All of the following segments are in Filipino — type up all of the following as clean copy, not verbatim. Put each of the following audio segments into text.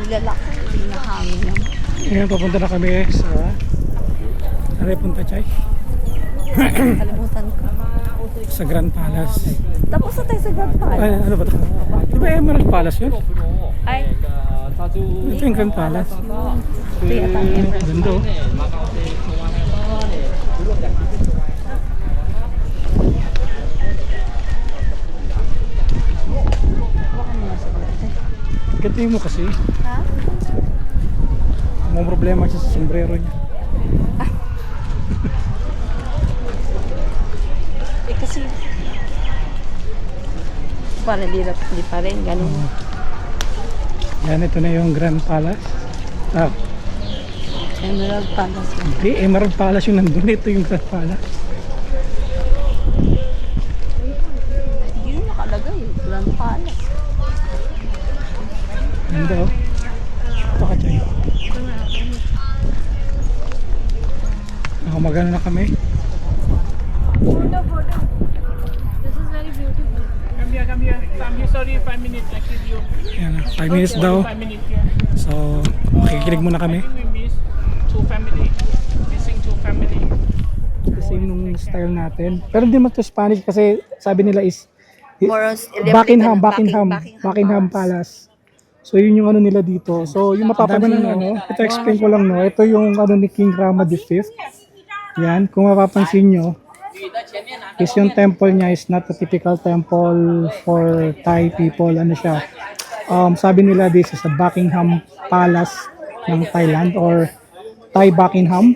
lalaki, hindi na hangin naman. Ngayon, papunta na kami sa Punta Chay. Kalimutan ko. Sa Grand Palace. Tapos na tayo sa Grand Palace. Ay, ano ba ito? Di ba Emerald Palace yun? Ay, Ito yung Grand Palace. ito yata yung Ganda oh. Gatiin mo kasi. Ha? May problema siya sa sombrero niya. Eh kasi, parang hindi pa rin, ganun. Yan, ito na yung Grand Palace. Ah, Emerald Palace yan. hindi, Emerald Palace yung nandun. Ito yung Grand Palace. Yun nakalagay, Grand Palace. Ganda oh. Ito ka Chay. Nakamagano na kami. This is very beautiful. Come here, come here. I'm here, sorry, 5 minutes. I give you. Yan, 5 minutes daw. 5 minutes here. So, makikinig muna kami. I think we miss two family. Missing two family. Kasi yung style natin. Pero hindi man to Spanish kasi sabi nila is Buckingham Palace. So yun yung ano nila dito. So yung mapapansin nyo, ano, ito explain ko lang no. Ito yung ano ni King Rama V. Yan, kung mapapansin nyo, is yung temple niya is not a typical temple for Thai people. Ano siya? Sabi nila this is a Buckingham Palace ng Thailand or Thai Buckingham.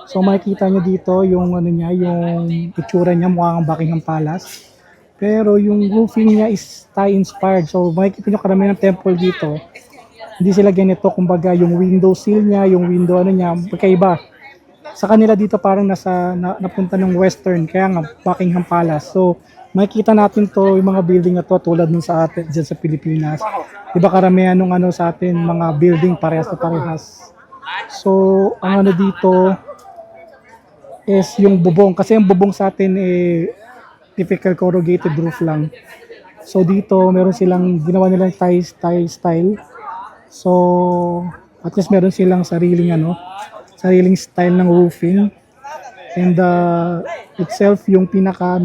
So makikita nyo dito yung ano niya, yung itsura niya mukhang Buckingham Palace. Pero yung roofing niya is Thai inspired. So makikita nyo karamihan ng temple dito. Hindi sila ganito, kumbaga yung window sill niya, yung window ano niya, magkaiba. Sa kanila dito parang napunta ng western, kaya nga Buckingham Palace. So makikita natin to yung mga building na to tulad nung sa atin dyan sa Pilipinas. Diba karamihan nung ano sa atin, mga building parehas na parehas. So ang ano dito is yung bubong. Kasi yung bubong sa atin typical corrugated roof lang. So dito meron silang ginawa nilang Thai style. So at least meron silang sariling style ng roofing. And itself yung pinaka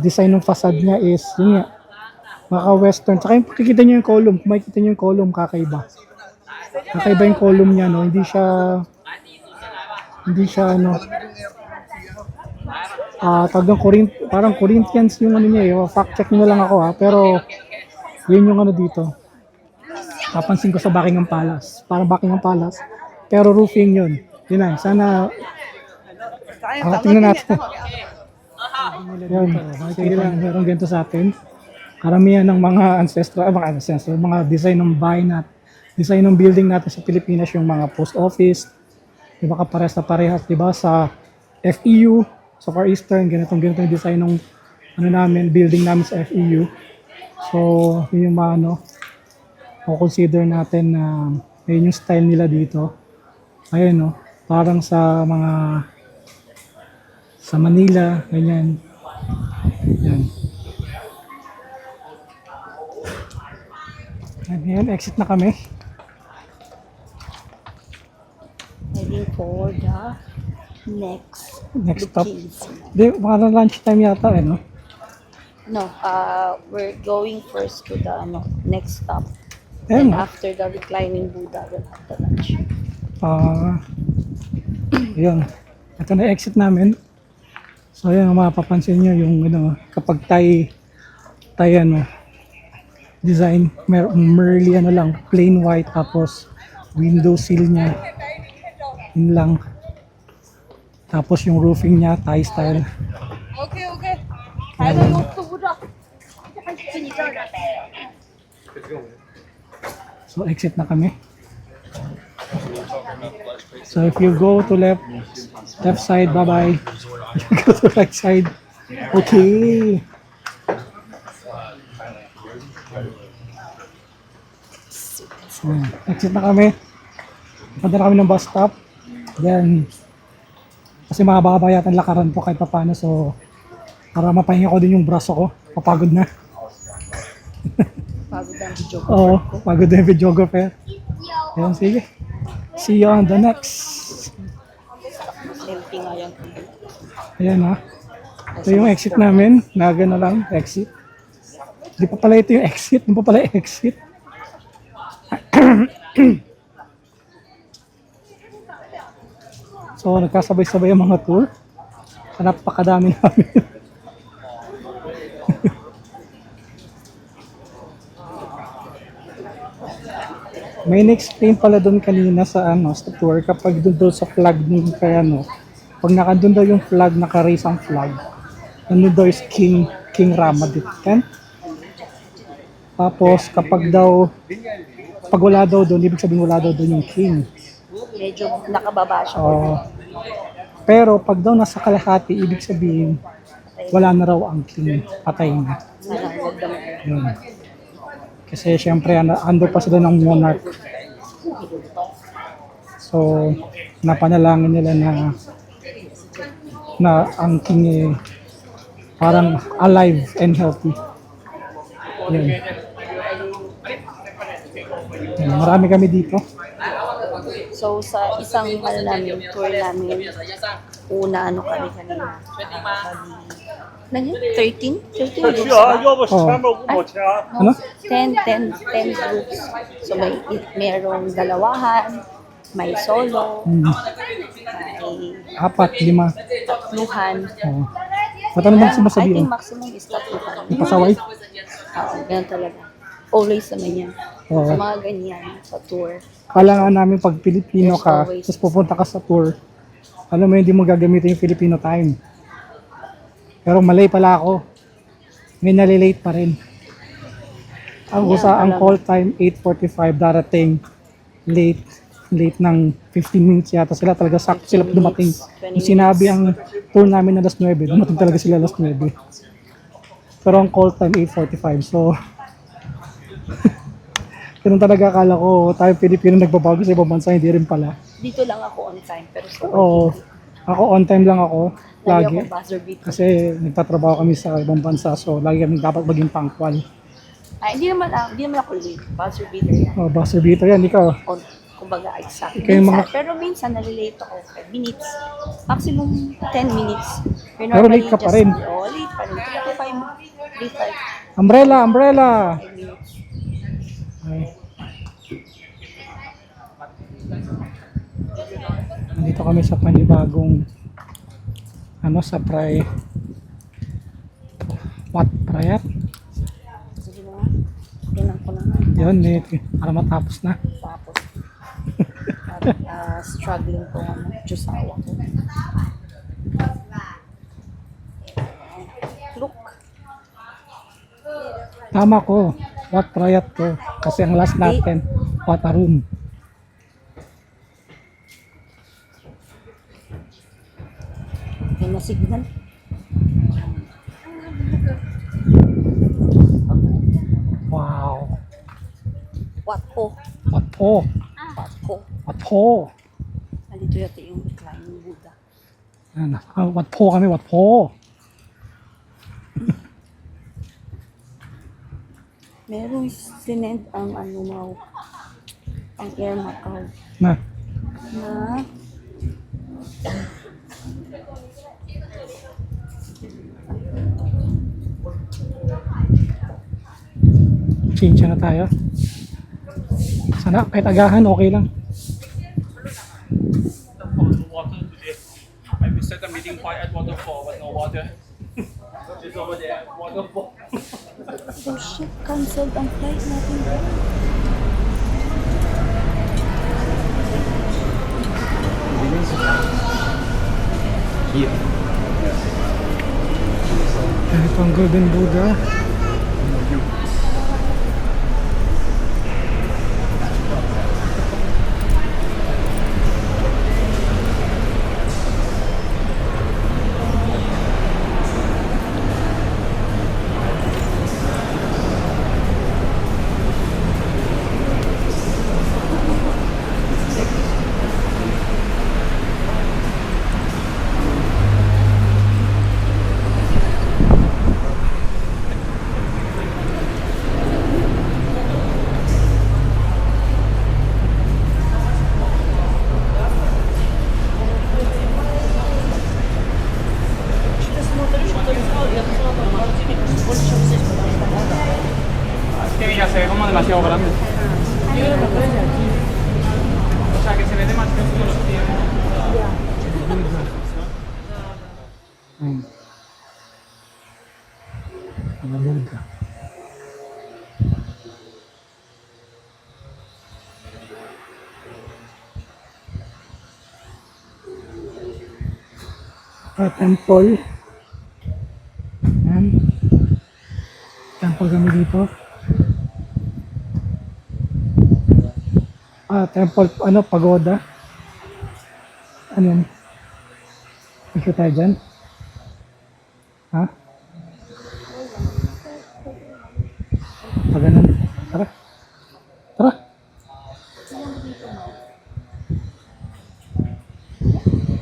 design ng facade niya is yun nga, maka western. Saka yung makikita niyo yung column, kung makikita niyo yung column kakaiba. Kakaiba yung column niya no, hindi siya ano parang Corinthians yung ano niya fact check niyo na lang ako pero yun yung ano dito napansin ko sa Buckingham Palace, parang Buckingham Palace pero roofing yun lang, sana tingnan natin yun, sige lang, meron ganito sa atin karamihan ng mga ancestral, mga design ng bahay natin, design ng building natin sa Pilipinas, yung mga post office diba kaparehas na parehas diba sa FEU sa Far Eastern, ganitong yung design ng building namin sa FEU. So, yun yung consider natin na yun yung style nila dito. Ayun, parang sa Manila, ganyan. Yan. Ayan, exit na kami. Heading for the Next stop. Di, mga lunch time yata no? No, we're going first to the next stop. Ayun And after the reclining Buddha, we'll have the lunch. Yun. Ito na exit namin. So ayan, mapapansin nyo yung kapag Thai design, merely lang, plain white tapos window sill niya. Yun lang. Tapos yung roofing niya, Thai style. Okay. So exit na kami. So if you go to left side, bye-bye. If you go to right side, okay. Exit na kami. Punta na kami ng bus stop. Then, kasi mahaba yata ang lakaran po kahit paano. So, para mapahinga ko din yung braso ko. Papagod na. Pagod ang video ko. Oo, pagod na yung videographer. Ayan, sige. See you on the next. Selfie nga yan. Ayan ha. Ito yung exit namin. Naga na lang, exit. Hindi pa pala ito yung exit. Hindi pa pala yung exit. So, nagkasabay-sabay ang mga tour. Napakadami namin. May na-explain pala doon kanina sa sa tour kapag doon sa flag nung kaya pag nakandun daw yung flag, naka-raise ang flag, ano daw is King Rama kan? Tapos kapag wala daw doon, ibig sabihin wala daw doon yung king. Medyo nakababa siya. Pero pag daw nasa kalahati, ibig sabihin wala na raw ang king, patay na. Sana huwag naman. Yun. Kasi syempre ando pa sila ng monarch. So napanalangin nila na ang king parang alive and healthy. Yun. Yun. Marami kami dito. So sa isang tour namin, una kami kanina. Nandiyan? 13? 13 groups ba? Ano? 10 groups. So merong dalawahan, may solo, Hmm. may 4, 5. tatluhan. Oh. Ano bang I sumasabihin? think maximum is tatluhan. Yung pasaway? Oo, ganun talaga. Always naman yan. Oo. Sa mga ganyan, sa tour. Kailangan namin pag Pilipino ka, There's always- tapos pupunta ka sa tour, alam mo hindi mo gagamitin yung Filipino time. Pero mali pala ako. May nalilate pa rin. Ang call time 8:45 darating late ng 15 minutes yata sila, talaga sakto sila dumating. 20 Yung sinabi ang tour namin na alas 9, dumating talaga sila alas 9. Pero ang call time 8:45, so ganun talaga. Akala ko tayo Pilipino nagbabago sa ibang bansa, hindi rin pala. Dito lang ako on time. Pero sa Oo, ako on time lang ako lagi lagi ako buzzer beat. kasi nagtatrabaho kami sa ibang bansa, so lagi kami dapat maging punctual. Ay, hindi naman ako late. Buzzer beater yan. Oh, buzzer beater yan, ikaw. On, kumbaga exact. Ikaw yung Minsan, mga- pero minsan nalilate ako 5 minutes. Maximum 10 minutes. Pero late ka pa rin. Oo, late pa rin. 3 to 5. 3, 5 Umbrella! minutes. Ay. Nandito kami sa panibagong sa Wat Prayat. Sige na nga. Tingnan ko na nga. Yun, para matapos na. Tapos, struggling ko Diyosawa ko. Look. Tama ko, Wat Prayat ko. Kasi ang last natin, Watarum. May na signal. Wow. What po? Watpo. What po? Watpo. Nandito yata yung reclining Buddha. Watpo kami, Watpo. Merong sinend ang ang Air Macau Na, na change na tayo. Sana kahit agahan, okay lang. Water today. I will set a meeting point at waterfall, but no water. Just over there, waterfall. oh shit, cancelled ang flight natin. Ito ang Golden Buddha. se ve como demasiado grande. O sea, que se ve demasiado como los pies. Ayun. Malamig ka. Temple. Ayan. Temple kami dito. Temple, pagoda. Ano yan? Picture tayo dyan. Ha? Ganun. Tara. Tara.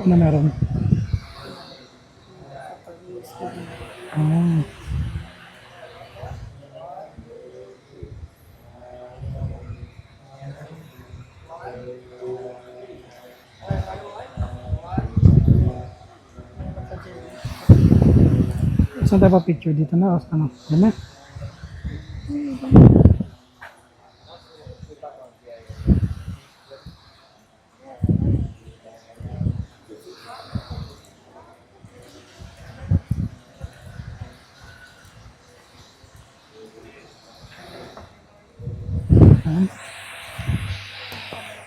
Ano meron? Ah. Saan tayo pa picture dito na? Ano? Dami? Ayan.